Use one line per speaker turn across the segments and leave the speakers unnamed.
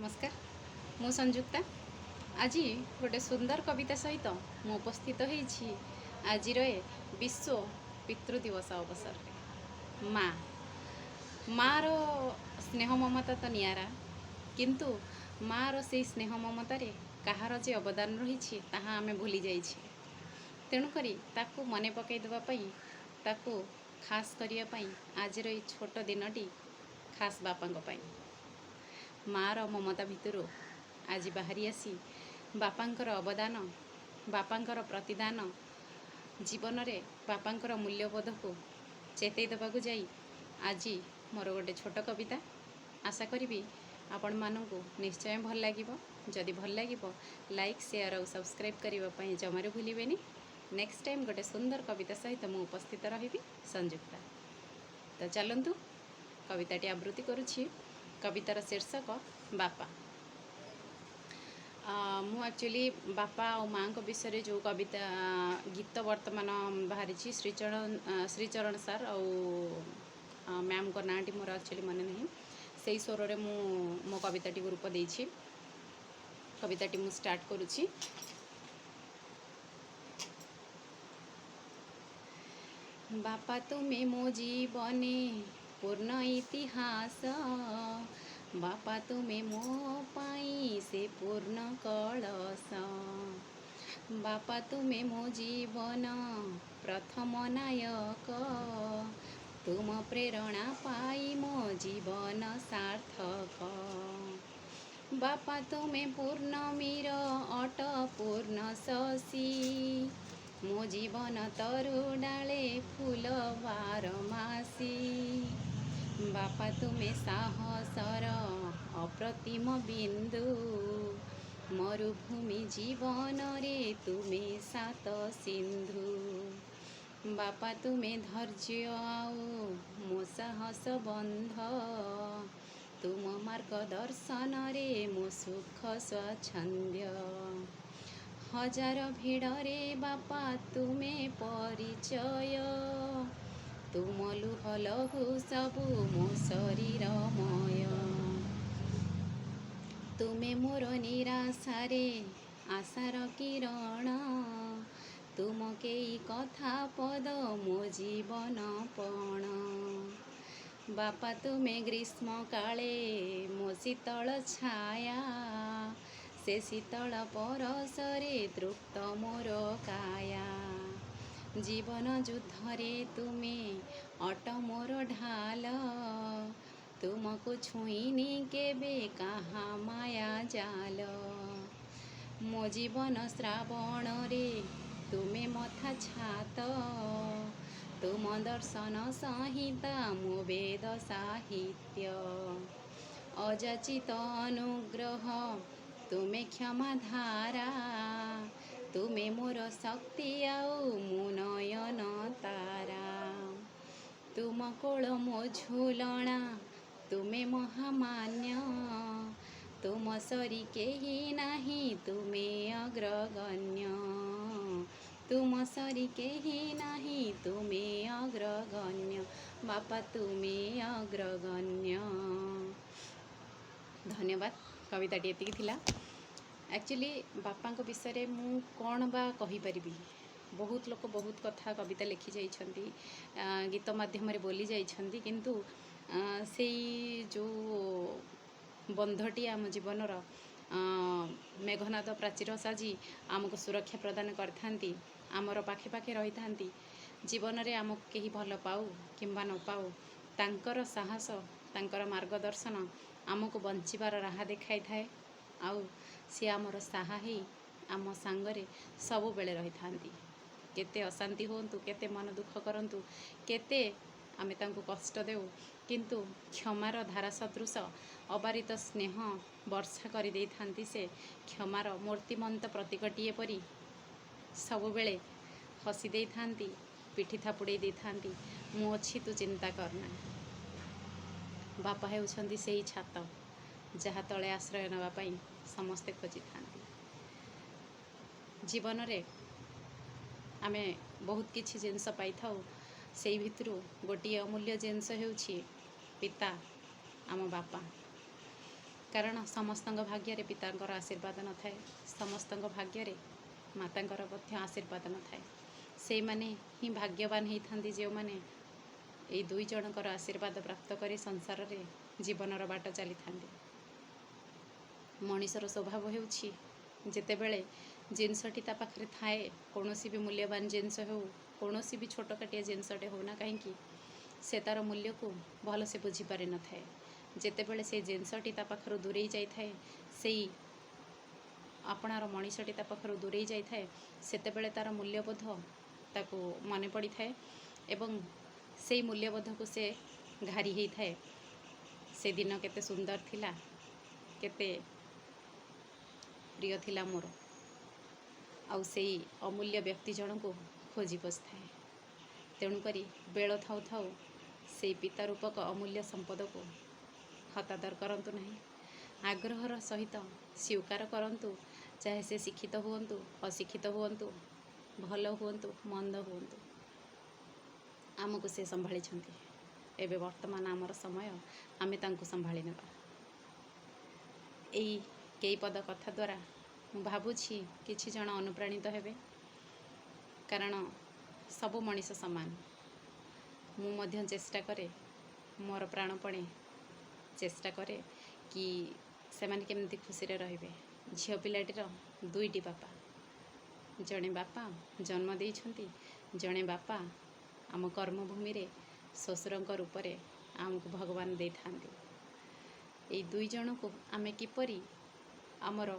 नमस्कार मु संयुक्ता आज गोटे सुंदर कविता सहित मु उपस्थित होइछि आज विश्व पितृदिवस अवसर माँ माँ स्नेह ममता तो नियारा किंतु माँ से स्नेह ममतार कहार जे अवदान रही आमे भूली जाइछि तेणुकरी ताकू मने पकई देवाई ताकू खास करने आज छोट दिनटी खास बापा माँ ममता भितर आज बाहरी आसी बापांकर अवदान बापांकर प्रतिदान जीवन में बापांकर मूल्यबोध को चेतई देवाक जाई आज मोर गोटे छोट कविता आशा करी आपण मानू निश्चय भल लगे जदि भल लगे लाइक शेयर और सब्सक्राइब करने जमार भूलें नेक्स्ट टाइम गोटे सुंदर कविता सहित मु उपस्थित रही संयुक्ता तो चलतु कविताटी आवृत्ति करुछि कवितार शीर्षक बापा मु एक्चुअली बापा और माँ को विषय जो कविता गीत वर्तमान बाहरी श्रीचरण सर और मैम को नाटी मोर एक्चुअली मन नहीं से स्वर में मो कविताटी को रूप देछि कविताटी मु स्टार्ट करुछि। बापा तुम्हें मो जीवने पूर्ण इतिहास बापा तुम्हें मो पाई से पूर्ण कलश बापा तुम्हें मो जीवन प्रथम नायक तुम प्रेरणा पाई मो जीवन सार्थक बापा तुम्हें पूर्ण मीर अट पूर्ण शशि मो जीवन तरु डाले फूल बारमासी बापा तुम्हें साहसर अप्रतिम बिंदु मरुभूमि जीवन रे तुम्हें सात सिंधु बापा तुम्हें धैर्य आओ मो साहस बंध तुम मार्गदर्शन रे मो सुख स्वच्छंद्य हजार भिड़ रे बापा तुम्हें परिचय तुम लुह लहु सबु मो शरीरमय तुम्हें मोर निराशारे आशार किरण तुम केई कथा पद मो जीवन पण बापा तुम्हें ग्रीष्म काले मो शीतल छाया से शीतल परसरे तृप्त मोर काया जीवन युद्धरे तुम्हें अट मोर ढाल तुमको छुईनी केबे कहा माया जाल मो जीवन श्रावण रे तुम्हें मथा छात तुम दर्शन संहिता मो वेद साहित्य अजाचित अनुग्रह तुम्हें क्षमा धारा तुम्हें मोर शक्ति आओ मो नयन तारा तुम कोल मो झूलना तुम्हें महामान्य तुम सरी केही नहीं तुम्हें अग्रगण्य तुम सरी केही नहीं तुम्हें अग्रगण्य बापा तुम्हें अग्रगण्य। धन्यवाद कविताटी एतिकी थिला। एक्चुअली बापा विषय मु कौन बा कहीपरि बहुत लोग बहुत कथा कविता लिखि जाइछंती गीत माध्यम बोली जाइछंती किंतु से जो बंधटी आम जीवनर मेघनाद प्राचीर साजी आमको सुरक्षा प्रदान करथांती आमर पाखे पाखे रही था जीवन में आमको कहीं भल पाऊ किंबा न पाऊ तांकर साहस तांकर मार्गदर्शन आमको बंचिबार राह देखाई थाए आउ सी आमर साहा ही आम सांगरे सबु बेले रही था केते अशांति होंतु केते मन दुख करंतु केते आमे तांको कष्ट देउ किंतु क्षमार धारा सदृश अबारित स्नेह वर्षा कर दे थांती से क्षमार मूर्तिमंत प्रतीकटीए परी सबु बेले हसी दे थांती पिठी थापुड़े दे थांती मु अछि तू चिंता करना बापा हेउछंती सेही छात जहाँ तले आश्रय नापी समस्ते खोजी था जीवन में आमे बहुत किछि जिनस पाई थाउ से भितरु गोटे अमूल्य जिनस हेउछि पिता आम बापा କାରଣ ସମସ୍ତଙ୍କ ଭାଗ୍ୟରେ ପିତାଙ୍କର ଆଶୀର୍ବାଦ ନଥାଏ, ସମସ୍ତଙ୍କ ଭାଗ୍ୟରେ ମାତାଙ୍କର ମଧ୍ୟ ଆଶୀର୍ବାଦ ନଥାଏ। ସେଇମାନେ ହିଁ ଭାଗ୍ୟବାନ ହେଇଥାନ୍ତି ଯେଉଁମାନେ ଏଇ ଦୁଇ ଜଣଙ୍କର ଆଶୀର୍ବାଦ ପ୍ରାପ୍ତ କରି ସଂସାରରେ ଜୀବନର ବାଟ ଚାଲିଥାନ୍ତି। ମଣିଷର ସ୍ୱଭାବ ହେଉଛି ଯେତେବେଳେ ଜିନିଷଟି ତା ପାଖରେ ଥାଏ, କୌଣସି ବି ମୂଲ୍ୟବାନ ଜିନିଷ ହେଉ, କୌଣସି ବି ଛୋଟକାଟିଆ ଜିନିଷଟେ ହେଉ ନା କାହିଁକି, ସେ ତା'ର ମୂଲ୍ୟକୁ ଭଲସେ ବୁଝିପାରିନଥାଏ। ଯେତେବେଳେ ସେ ଜିନିଷଟି ତା ପାଖରୁ ଦୂରେଇ ଯାଇଥାଏ, ସେଇ ଆପଣାର ମଣିଷଟି ତା ପାଖରୁ ଦୂରେଇ ଯାଇଥାଏ, ସେତେବେଳେ ତା'ର ମୂଲ୍ୟବୋଧ ତାକୁ ମନେ ପଡ଼ିଥାଏ ଏବଂ ସେଇ ମୂଲ୍ୟବୋଧକୁ ସେ ଘାରି ହେଇଥାଏ। ସେଦିନ କେତେ ସୁନ୍ଦର ଥିଲା, କେତେ ପ୍ରିୟ ଥିଲା ମୋର, ଆଉ ସେଇ ଅମୂଲ୍ୟ ବ୍ୟକ୍ତି ଜଣଙ୍କୁ ଖୋଜି ବସିଥାଏ। ତେଣୁକରି ବେଳ ଥାଉ ଥାଉ ସେଇ ପିତା ରୂପକ ଅମୂଲ୍ୟ ସମ୍ପଦକୁ ହତାଦର କରନ୍ତୁ ନାହିଁ। ଆଗ୍ରହର ସହିତ ସ୍ୱୀକାର କରନ୍ତୁ, ଚାହେ ସେ ଶିକ୍ଷିତ ହୁଅନ୍ତୁ, ଅଶିକ୍ଷିତ ହୁଅନ୍ତୁ, ଭଲ ହୁଅନ୍ତୁ, ମନ୍ଦ ହୁଅନ୍ତୁ, ଆମକୁ ସେ ସମ୍ଭାଳିଛନ୍ତି। ଏବେ ବର୍ତ୍ତମାନ ଆମର ସମୟ, ଆମେ ତାଙ୍କୁ ସମ୍ଭାଳି ନେବା। ଏଇ କେଇପଦ କଥା ଦ୍ୱାରା ମୁଁ ଭାବୁଛି କିଛି ଜଣ ଅନୁପ୍ରାଣିତ ହେବେ, କାରଣ ସବୁ ମଣିଷ ସମାନ। ମୁଁ ମଧ୍ୟ ଚେଷ୍ଟା କରେ, ମୋର ପ୍ରାଣପଣେ ଚେଷ୍ଟା କରେ କି ସେମାନେ କେମିତି ଖୁସିରେ ରହିବେ। ଝିଅ ପିଲାଟିର ଦୁଇଟି ବାପା, ଜଣେ ବାପା ଜନ୍ମ ଦେଇଛନ୍ତି, ଜଣେ ବାପା ଆମ କର୍ମଭୂମିରେ ଶ୍ୱଶୁରଙ୍କ ରୂପରେ ଆମକୁ ଭଗବାନ ଦେଇଥାନ୍ତି। ଏଇ ଦୁଇ ଜଣଙ୍କୁ ଆମେ କିପରି ଆମର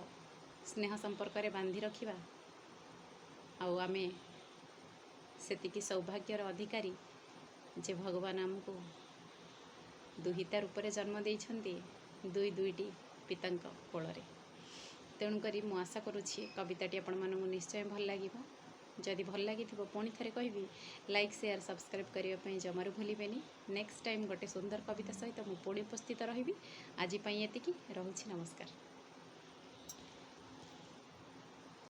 ସ୍ନେହ ସମ୍ପର୍କରେ ବାନ୍ଧି ରଖିବା, ଆଉ ଆମେ ସେତିକି ସୌଭାଗ୍ୟର ଅଧିକାରୀ ଯେ ଭଗବାନ ଆମକୁ ଦୁହିତା ରୂପରେ ଜନ୍ମ ଦେଇଛନ୍ତି, ଦୁଇଟି ପିତାଙ୍କ କୋଳରେ। ତେଣୁକରି ମୁଁ ଆଶା କରୁଛି କବିତାଟି ଆପଣମାନଙ୍କୁ ନିଶ୍ଚୟ ଭଲ ଲାଗିବ। ଯଦି ଭଲ ଲାଗିଥିବ ପୁଣି ଥରେ କହିବି, ଲାଇକ୍, ସେୟାର, ସବସ୍କ୍ରାଇବ୍ କରିବା ପାଇଁ ଜମାରୁ ଭୁଲିବେନି। ନେକ୍ସଟ ଟାଇମ୍ ଗୋଟେ ସୁନ୍ଦର କବିତା ସହିତ ମୁଁ ପୁଣି ଉପସ୍ଥିତ ରହିବି। ଆଜି ପାଇଁ ଏତିକି, ରହୁଛି, ନମସ୍କାର।